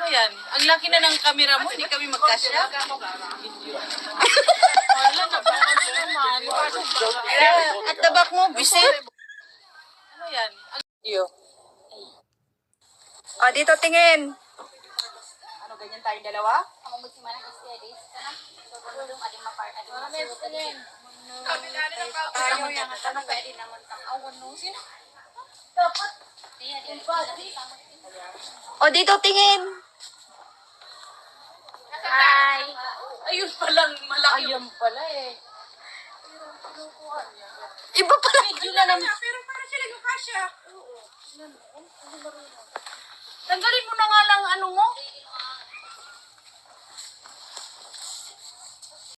Ano yan? Ang laki na ng camera mo, hindi kami magkasya. Wala na ba? Naman. At the back mo, bisit. Ano yan? Iyo. O, dito tingin. Ano, ganyan tayong dalawa? Ang magsimana kasi edis. So, kung doon aling mapart, aling masuot. Ayaw yan. Ano pwede naman kang awan no? Sino? Dapat. Diya, O, dito tingin. Hi. Ayun palang malaki. Ayun pala eh. Iba pala. Medyo na naman. Pero para sila yung kasya. Tanggalin mo na nga lang ano mo.